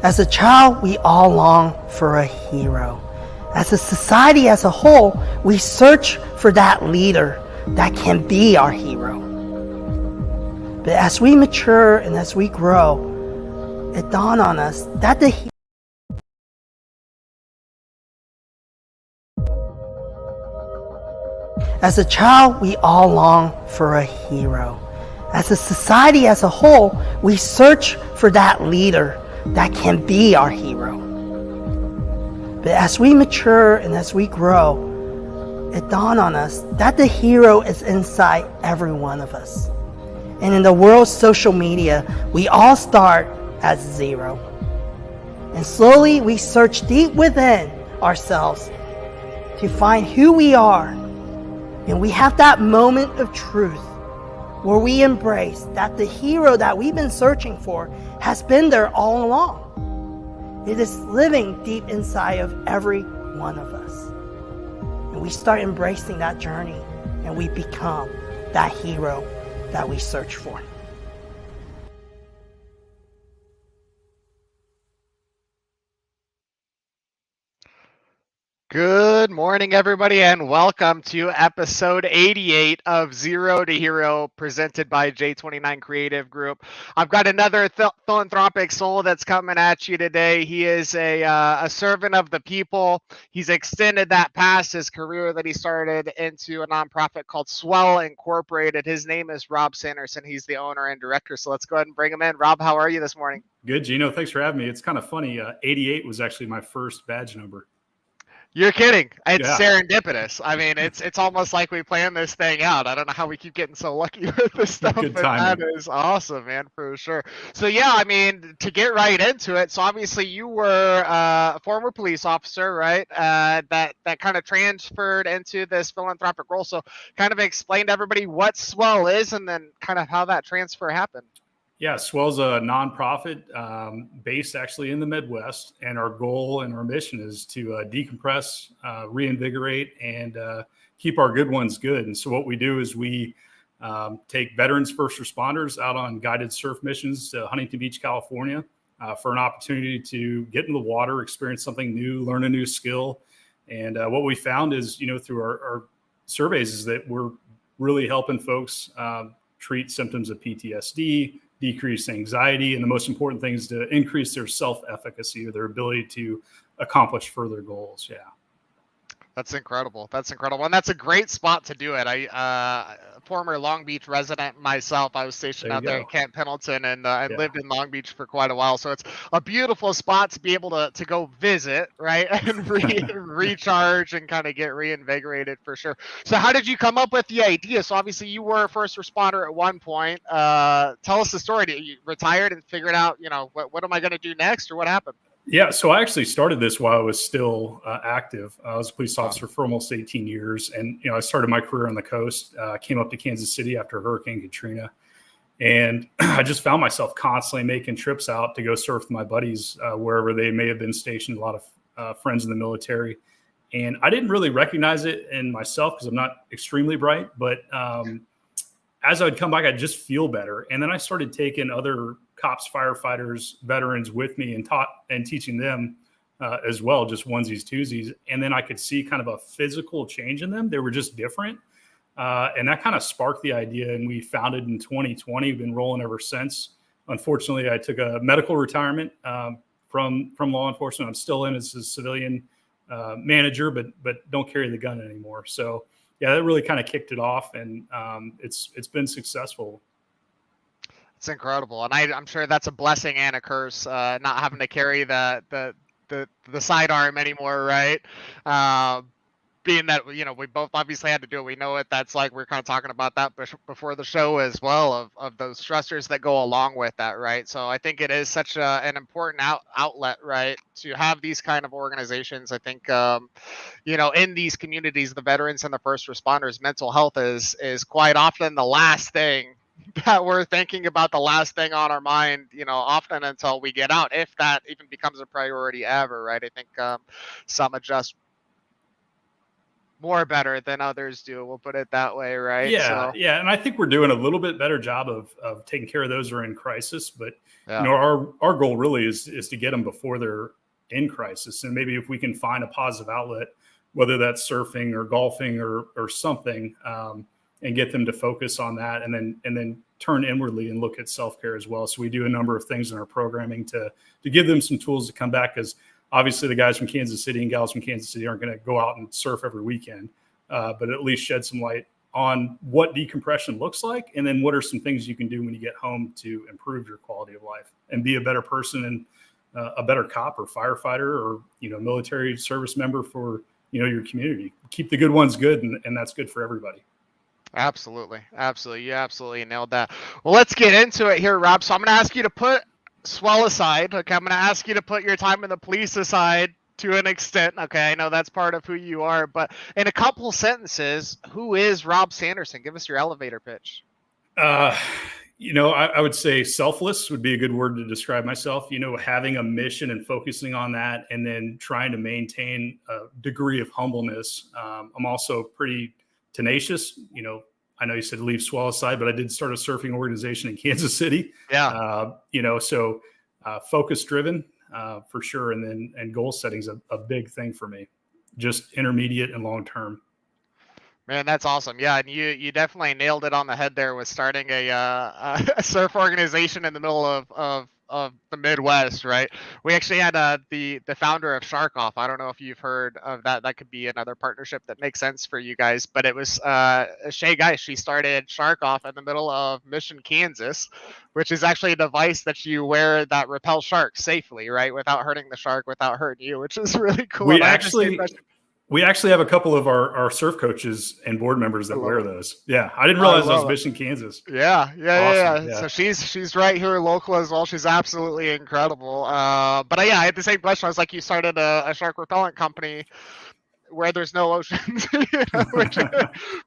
As a child, we all long for a hero. As a society as a whole, we search for that leader that can be our hero. But as we mature and as we grow, it dawned on us that As a child, we all long for a hero. As a society as a whole, we search for that leader that can be our hero. But as we mature and as we grow, it dawned on us that the hero is inside every one of us. And in the world's social media, we all start at zero. And slowly we search deep within ourselves to find who we are. And we have that moment of truth where we embrace that the hero that we've been searching for has been there all along. It is living deep inside of every one of us. And we start embracing that journey and we become that hero that we search for. Good morning, everybody, and welcome to episode 88 of Zero to Hero, presented by J29 Creative Group. I've got another philanthropic soul that's coming at you today. He is a servant of the people. He's extended that past his career that he started into a nonprofit called SWEL Incorporated. His name is Rob Sanderson. He's the owner and director. So let's go ahead and bring him in. Rob, how are you this morning? Good, Gino. Thanks for having me. It's kind of funny. 88 was actually my first badge number. You're kidding. It's serendipitous. I mean, it's almost like we planned this thing out. I don't know how we keep getting so lucky with this stuff, Good but timing. that is awesome, man, for sure. So yeah, I mean, to get right into it, so obviously you were a former police officer, right? That kind of transferred into this philanthropic role. So kind of explain to everybody what SWEL is and then kind of how that transfer happened. Yeah, SWEL's a nonprofit based actually in the Midwest, and our goal and our mission is to decompress, reinvigorate, and keep our good ones good. And so what we do is we take veterans, first responders out on guided surf missions to Huntington Beach, California, for an opportunity to get in the water, experience something new, learn a new skill. And what we found is, through our surveys is that we're really helping folks treat symptoms of PTSD, decrease anxiety, and the most important thing is to increase their self-efficacy or their ability to accomplish further goals. Yeah. That's incredible. That's incredible. And that's a great spot to do it. I, former Long Beach resident myself, I was stationed out there at Camp Pendleton and lived in Long Beach for quite a while. So it's a beautiful spot to be able to go visit, right? And recharge and kind of get reinvigorated for sure. So how did you come up with the idea? So obviously you were a first responder at one point. Tell us the story. Did you retired and figured out, what am I going to do next or what happened? Yeah, so I actually started this while I was still active. I was a police officer for almost 18 years. And, I started my career on the coast, came up to Kansas City after Hurricane Katrina. And I just found myself constantly making trips out to go surf with my buddies wherever they may have been stationed, a lot of friends in the military. And I didn't really recognize it in myself because I'm not extremely bright. But as I would come back, I'd just feel better. And then I started taking other cops, firefighters, veterans with me and teaching them as well, just onesies, twosies. And then I could see kind of a physical change in them. They were just different. And that kind of sparked the idea. And we founded in 2020, we've been rolling ever since. Unfortunately, I took a medical retirement from law enforcement. I'm still in as a civilian manager, but don't carry the gun anymore. So yeah, that really kind of kicked it off, and it's been successful. It's incredible, and I'm sure that's a blessing and a curse, not having to carry the sidearm anymore, right? Being that we both obviously had to do it, we know what that's like. We're kind of talking about that before the show as well, of those stressors that go along with that, right? So I think it is such an important outlet, right, to have these kind of organizations. I think in these communities, the veterans and the first responders, mental health is quite often the last thing that we're thinking about, the last thing on our mind, often until we get out, if that even becomes a priority ever, right? I think some adjust. more better than others do. We'll put it that way, right? Yeah, So yeah, and I think we're doing a little bit better job of taking care of those who are in crisis. But yeah, our goal really is to get them before they're in crisis, and maybe if we can find a positive outlet, whether that's surfing or golfing or something, and get them to focus on that, and then turn inwardly and look at self care as well. So we do a number of things in our programming to give them some tools to come back, because obviously the guys from Kansas City and gals from Kansas City aren't going to go out and surf every weekend. But at least shed some light on what decompression looks like, and then what are some things you can do when you get home to improve your quality of life and be a better person and a better cop or firefighter or military service member for your community. Keep the good ones good, and that's good for everybody. absolutely. You absolutely nailed that. Well, let's get into it here, Rob. So I'm going to ask you to put SWEL aside. Okay, I'm going to ask you to put your time in the police aside to an extent. Okay, I know that's part of who you are, but in a couple sentences, who is Rob Sanderson? Give us your elevator pitch. I would say selfless would be a good word to describe myself. Having a mission and focusing on that, and then trying to maintain a degree of humbleness. I'm also pretty tenacious. I know you said leave SWEL aside, but I did start a surfing organization in Kansas City. Yeah. So focus driven for sure. And goal setting is a big thing for me, just intermediate and long term. Man, that's awesome. Yeah, and you definitely nailed it on the head there with starting a surf organization in the middle of the Midwest, right? We actually had the founder of Shark Off. I don't know if you've heard of that. That could be another partnership that makes sense for you guys. But it was Shay Geis. She started Shark Off in the middle of Mission, Kansas, which is actually a device that you wear that repels sharks safely, right, without hurting the shark, without hurting you, which is really cool. We actually have a couple of our surf coaches and board members that wear those. Yeah, I didn't realize that was Mission, Kansas. Yeah. Awesome. So she's right here local as well. She's absolutely incredible. But I had the same question. I was like, you started a shark repellent company where there's no oceans,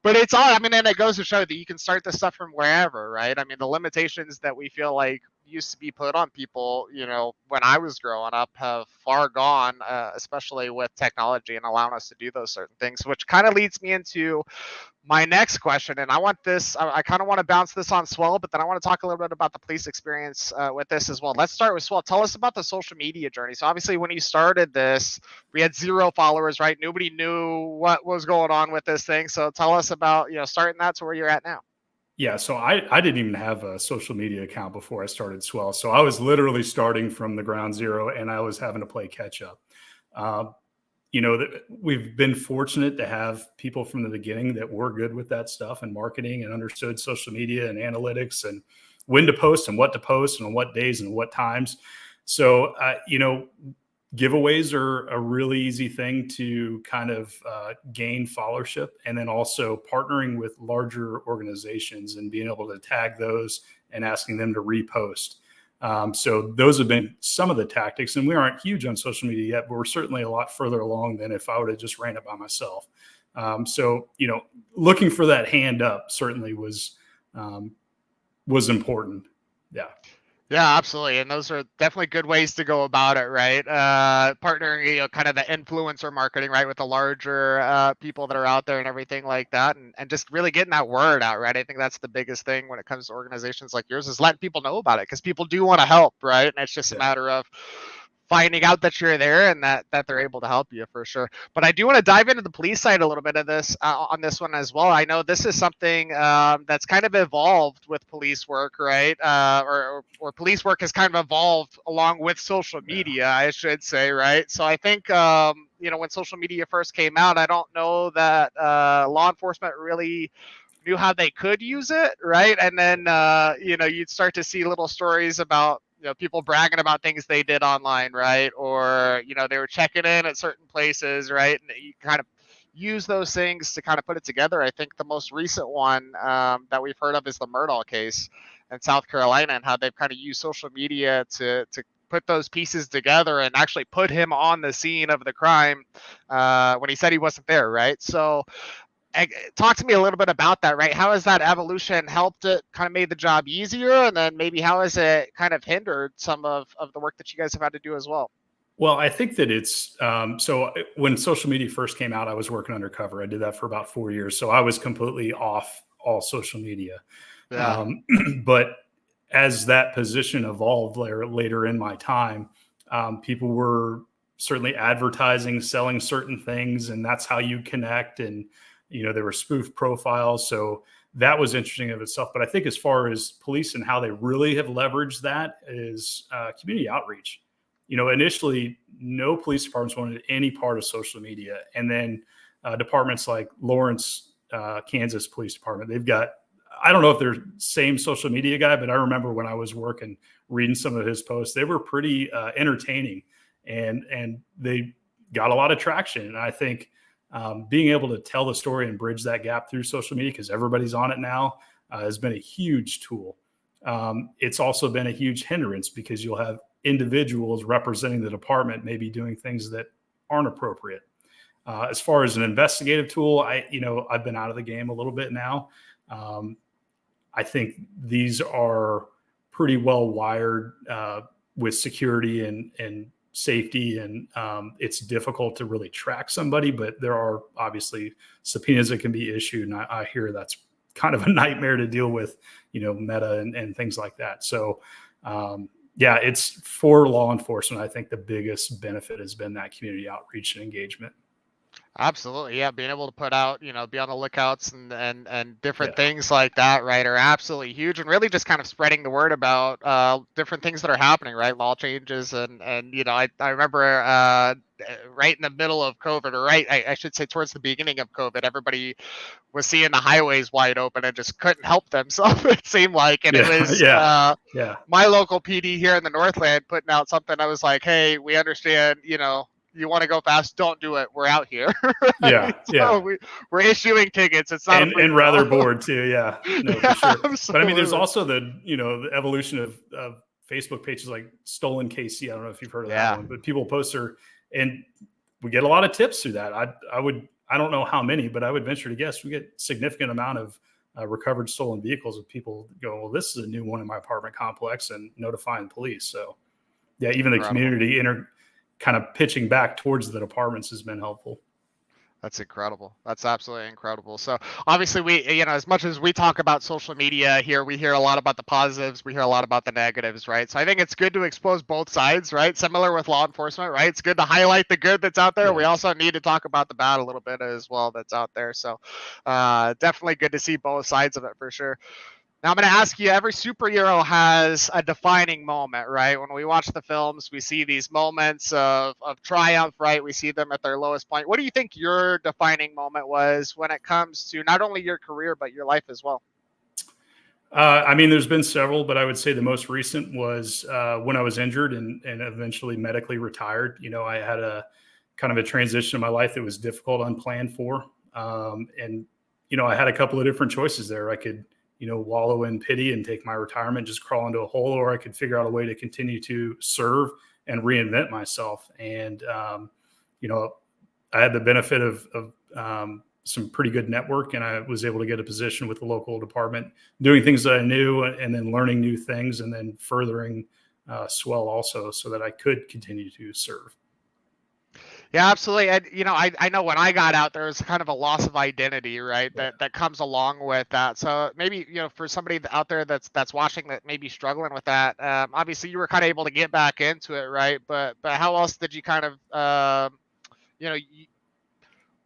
but it's all. I mean, and it goes to show that you can start this stuff from wherever, right? I mean, the limitations that we feel like used to be put on people, when I was growing up, have far gone, especially with technology and allowing us to do those certain things, which kind of leads me into my next question. And I kind of want to bounce this on SWEL, but then I want to talk a little bit about the police experience with this as well. Let's start with SWEL. Tell us about the social media journey. So obviously when you started this, we had 0 followers, right? Nobody knew what was going on with this thing. So tell us about, starting that to where you're at now. Yeah, so I didn't even have a social media account before I started SWEL. So I was literally starting from the ground zero, and I was having to play catch up. We've been fortunate to have people from the beginning that were good with that stuff and marketing and understood social media and analytics and when to post and what to post and on what days and what times. So, giveaways are a really easy thing to kind of gain followership, and then also partnering with larger organizations and being able to tag those and asking them to repost. So those have been some of the tactics, and we aren't huge on social media yet, but we're certainly a lot further along than if I would have just ran it by myself. So, looking for that hand up certainly was important. Yeah. Yeah, absolutely. And those are definitely good ways to go about it, right? Partnering, kind of the influencer marketing, right, with the larger people that are out there and everything like that, and just really getting that word out, right? I think that's the biggest thing when it comes to organizations like yours, is letting people know about it, because people do want to help, right? And it's just a matter of finding out that you're there and that they're able to help you, for sure. But I do want to dive into the police side a little bit of this on this one as well. I know this is something that's kind of evolved with police work, right? Or police work has kind of evolved along with social media, I should say, right? So I think when social media first came out, I don't know that law enforcement really knew how they could use it, right? And then you'd start to see little stories about people bragging about things they did online, right? Or they were checking in at certain places, right? And you kind of use those things to kind of put it together. I think the most recent one that we've heard of is the Murdaugh case in South Carolina, and how they've kind of used social media to put those pieces together and actually put him on the scene of the crime when he said he wasn't there, right? So talk to me a little bit about that, right? How has that evolution helped it, kind of made the job easier? And then maybe how has it kind of hindered some of the work that you guys have had to do as well? Well, I think that it's so when social media first came out, I was working undercover. I did that for about 4 years. So I was completely off all social media. Yeah. But as that position evolved later in my time, people were certainly advertising, selling certain things, and that's how you connect. And, there were spoof profiles. So that was interesting of itself. But I think as far as police and how they really have leveraged that is community outreach. Initially, no police departments wanted any part of social media. And then departments like Lawrence, Kansas Police Department, they've got, I don't know if they're same social media guy, but I remember when I was working, reading some of his posts, they were pretty entertaining and they got a lot of traction. And I think being able to tell the story and bridge that gap through social media, because everybody's on it now, has been a huge tool. It's also been a huge hindrance because you'll have individuals representing the department maybe doing things that aren't appropriate. As far as an investigative tool, I've been out of the game a little bit now. I think these are pretty well wired with security and safety, and it's difficult to really track somebody, but there are obviously subpoenas that can be issued, and I hear that's kind of a nightmare to deal with, Meta and things like that. So yeah, it's for law enforcement. I think the biggest benefit has been that community outreach and engagement. Absolutely. Yeah. Being able to put out, be on the lookouts and different things like that, right, are absolutely huge, and really just kind of spreading the word about different things that are happening, right? Law changes. And I remember right in the middle of COVID, or I should say towards the beginning of COVID, everybody was seeing the highways wide open and just couldn't help themselves, it seemed like. And it was my local PD here in the Northland putting out something. I was like, hey, we understand, you want to go fast, don't do it. We're out here. Right? We're issuing tickets. It's not and rather bored too. Yeah, no, for sure. Absolutely. But I mean, there's also the evolution of Facebook pages like Stolen KC. I don't know if you've heard of that one, but people post her, and we get a lot of tips through that. I don't know how many, but I would venture to guess we get significant amount of recovered stolen vehicles of people go, well, this is a new one in my apartment complex, and notifying police. So yeah, even the community kind of pitching back towards the departments has been helpful. That's incredible. That's absolutely incredible. So obviously we, as much as we talk about social media here, we hear a lot about the positives, we hear a lot about the negatives, right? So I think it's good to expose both sides, right? Similar with law enforcement, right? It's good to highlight the good that's out there. Yeah. We also need to talk about the bad a little bit as well that's out there. So definitely good to see both sides of it for sure. Now, I'm going to ask you, every superhero has a defining moment, right? When we watch the films, we see these moments of triumph, right? We see them at their lowest point. What do you think your defining moment was when it comes to not only your career, but your life as well? I mean, there's been several, but I would say the most recent was when I was injured and eventually medically retired. I had a kind of a transition in my life that was difficult, unplanned for. And I had a couple of different choices there. I could wallow in pity and take my retirement, just crawl into a hole, or I could figure out a way to continue to serve and reinvent myself. And, I had the benefit of some pretty good network, and I was able to get a position with the local department, doing things that I knew and then learning new things, and then furthering SWEL also, so that I could continue to serve. Yeah, absolutely. And, I know when I got out, there was kind of a loss of identity, right? That comes along with that. So maybe, for somebody out there that's watching that may be struggling with that, obviously you were kind of able to get back into it, right? But how else did you kind of,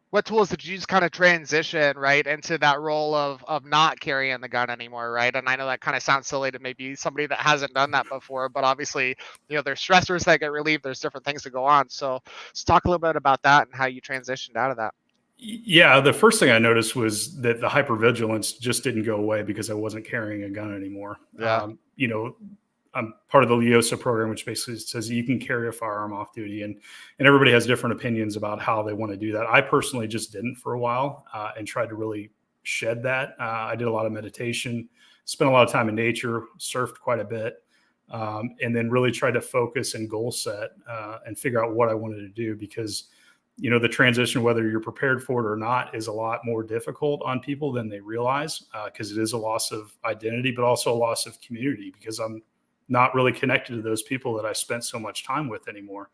what tools did you just kind of transition, right, into that role of not carrying the gun anymore, right? And I know that kind of sounds silly to maybe somebody that hasn't done that before, but obviously, there's stressors that get relieved. There's different things that go on. So let's talk a little bit about that and how you transitioned out of that. Yeah, the first thing I noticed was that the hypervigilance just didn't go away because I wasn't carrying a gun anymore. Yeah. I'm part of the LEOSA program, which basically says you can carry a firearm off duty, and everybody has different opinions about how they want to do that. I personally just didn't for a while and tried to really shed that. I did a lot of meditation, spent a lot of time in nature, surfed quite a bit, and then really tried to focus and goal set and figure out what I wanted to do, because the transition, whether you're prepared for it or not, is a lot more difficult on people than they realize, because it is a loss of identity, but also a loss of community, because I'm not really connected to those people that I spent so much time with anymore.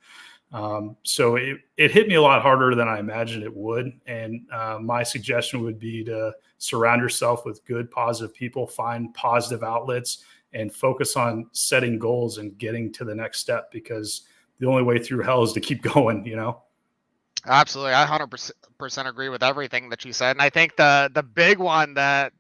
So it hit me a lot harder than I imagined it would. And my suggestion would be to surround yourself with good, positive people, find positive outlets, and focus on setting goals and getting to the next step, because the only way through hell is to keep going, you know? Absolutely. I 100% agree with everything that you said. And I think the big one that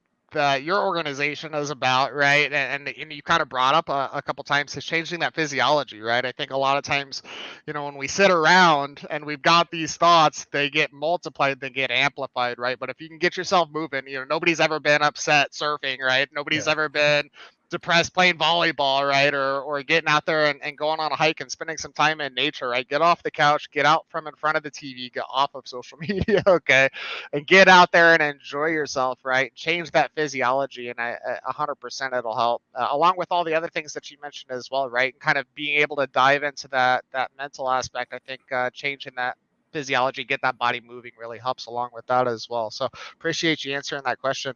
your organization is about, right? And you kind of brought up a couple times, is changing that physiology, right? I think a lot of times, when we sit around and we've got these thoughts, they get multiplied, they get amplified, right? But if you can get yourself moving, nobody's ever been upset surfing, right? Nobody's ever been depressed playing volleyball, right? Or getting out there and going on a hike and spending some time in nature, right? Get off the couch, get out from in front of the TV, get off of social media, okay? And get out there and enjoy yourself, right? Change that physiology, and 100% it'll help, along with all the other things that you mentioned as well, right? And kind of being able to dive into that mental aspect. I think changing that physiology, get that body moving, really helps along with that as well. So appreciate you answering that question.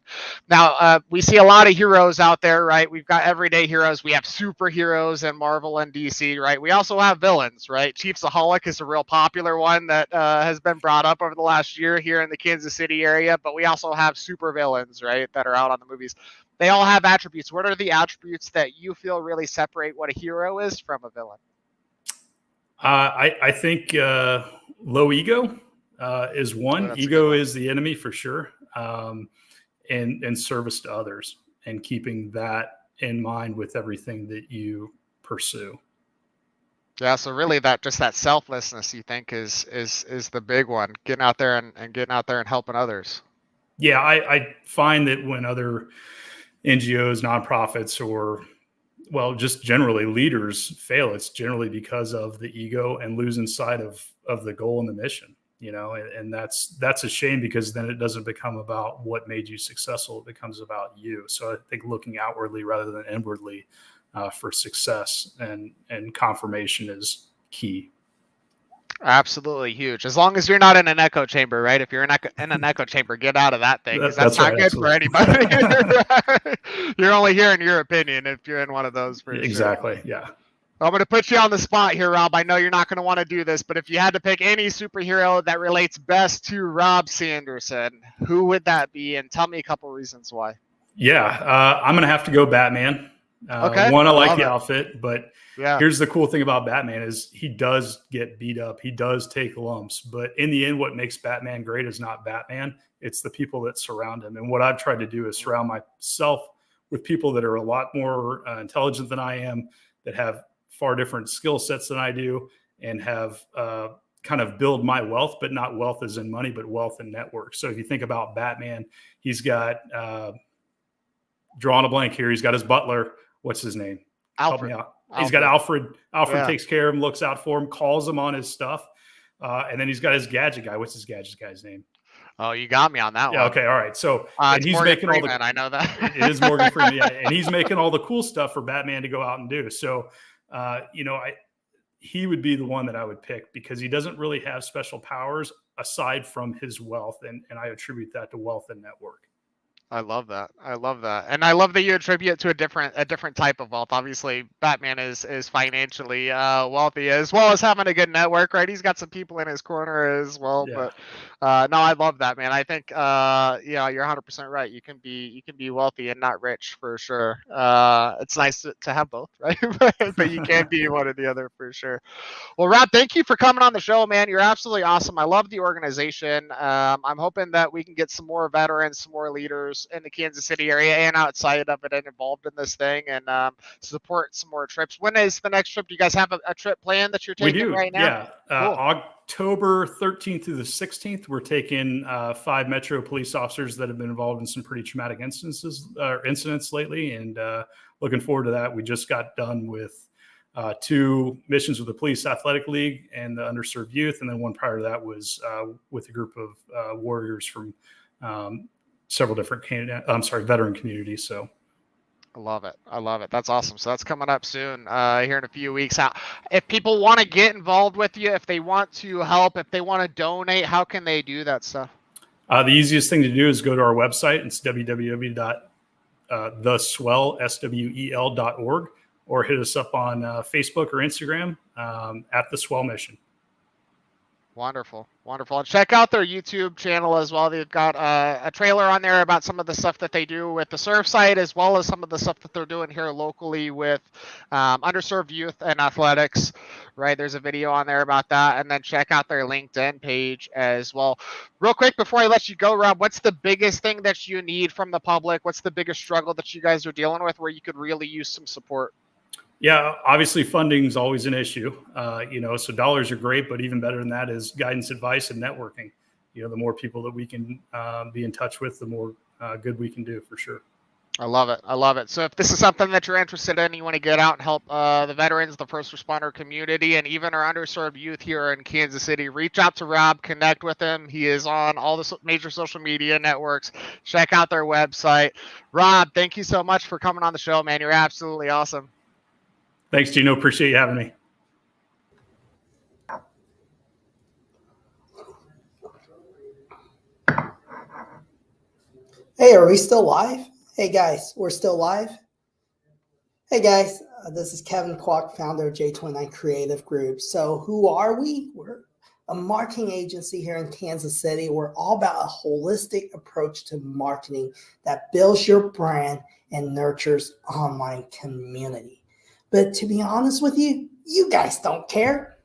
Now, we see a lot of heroes out there, right? We've got everyday heroes. We have superheroes in Marvel and DC, right? We also have villains, right? Chiefsaholic is a real popular one that has been brought up over the last year here in the Kansas City area, but we also have super villains, right, that are out on the movies. They all have attributes. What are the attributes that you feel really separate what a hero is from a villain? I think low ego is one. Ego is the enemy for sure. And service to others, and keeping that in mind with everything that you pursue. Yeah, so really that selflessness, you think, is the big one, getting out there and getting out there and helping others. Yeah, I find that when other NGOs, nonprofits, or just generally leaders fail, it's generally because of the ego and losing sight of the goal and the mission. And that's a shame, because then it doesn't become about what made you successful. It becomes about you. So I think looking outwardly rather than inwardly for success and confirmation is key. Absolutely huge. As long as you're not in an echo chamber, right? If you're in an echo chamber, get out of that thing, because that's not good for anybody. You're only hearing your opinion if you're in one of those. Exactly. Sure. Yeah. I'm going to put you on the spot here, Rob. I know you're not going to want to do this, but if you had to pick any superhero that relates best to Rob Sanderson, who would that be? And tell me a couple reasons why. Yeah, I'm going to have to go Batman. Okay. One, I like the outfit, but yeah, here's the cool thing about Batman is he does get beat up. He does take lumps, but in the end, what makes Batman great is not Batman. It's the people that surround him. And what I've tried to do is surround myself with people that are a lot more intelligent than I am, that have far different skill sets than I do, and have kind of build my wealth, but not wealth as in money, but wealth and network. So if you think about Batman, he's got drawing a blank here. He's got his butler. What's his name? Alfred. Help me out. He's got Alfred. Alfred takes care of him, looks out for him, calls him on his stuff. And then he's got his gadget guy. What's his gadget guy's name? Oh, you got me on that one. Okay. All right. So and he's Morgan making Freeman, all the, I know that. It is Morgan Freeman. Yeah. And he's making all the cool stuff for Batman to go out and do. So, he would be the one that I would pick, because he doesn't really have special powers aside from his wealth. And I attribute that to wealth and network. I love that. I love that. And I love that you attribute it to a different type of wealth. Obviously, Batman is financially wealthy, as well as having a good network, right? He's got some people in his corner as well. Yeah. But no, I love that, man. I think you're 100% right. You can be wealthy and not rich, for sure. It's nice to have both, right? But you can't be one or the other, for sure. Well, Rob, thank you for coming on the show, man. You're absolutely awesome. I love the organization. I'm hoping that we can get some more veterans, some more leaders in the Kansas City area and outside of it and involved in this thing, and support some more trips. When is the next trip? Do you guys have a trip planned that you're taking right now? Yeah. Cool. October 13th through the 16th, we're taking 5 Metro police officers that have been involved in some pretty traumatic incidents lately, and looking forward to that. We just got done with 2 missions with the Police Athletic League and the underserved youth, and then one prior to that was with a group of warriors from several different veteran communities. So I love it. That's awesome. So that's coming up soon, here in a few weeks. If people want to get involved with you, if they want to help, if they want to donate, how can they do that stuff? The easiest thing to do is go to our website. It's www.theswel.org, or hit us up on Facebook or Instagram at the SWEL Mission. Wonderful, wonderful. And check out their YouTube channel as well. They've got a trailer on there about some of the stuff that they do with the surf site, as well as some of the stuff that they're doing here locally with underserved youth and athletics, right? There's a video on there about that. And then check out their LinkedIn page as well. Real quick, before I let you go, Rob, what's the biggest thing that you need from the public? What's the biggest struggle that you guys are dealing with where you could really use some support? Yeah, obviously funding is always an issue, so dollars are great, but even better than that is guidance, advice, and networking. The more people that we can be in touch with, the more good we can do, for sure. I love it. I love it. So if this is something that you're interested in, you want to get out and help the veterans, the first responder community, and even our underserved youth here in Kansas City, reach out to Rob, connect with him. He is on all the major social media networks. Check out their website. Rob, thank you so much for coming on the show, man. You're absolutely awesome. Thanks, Gino. Appreciate you having me. Hey, are we still live? Hey, guys, we're still live. Hey, guys, this is Kevin Kwok, founder of J29 Creative Group. So who are we? We're a marketing agency here in Kansas City. We're all about a holistic approach to marketing that builds your brand and nurtures online community. But to be honest with you, you guys don't care.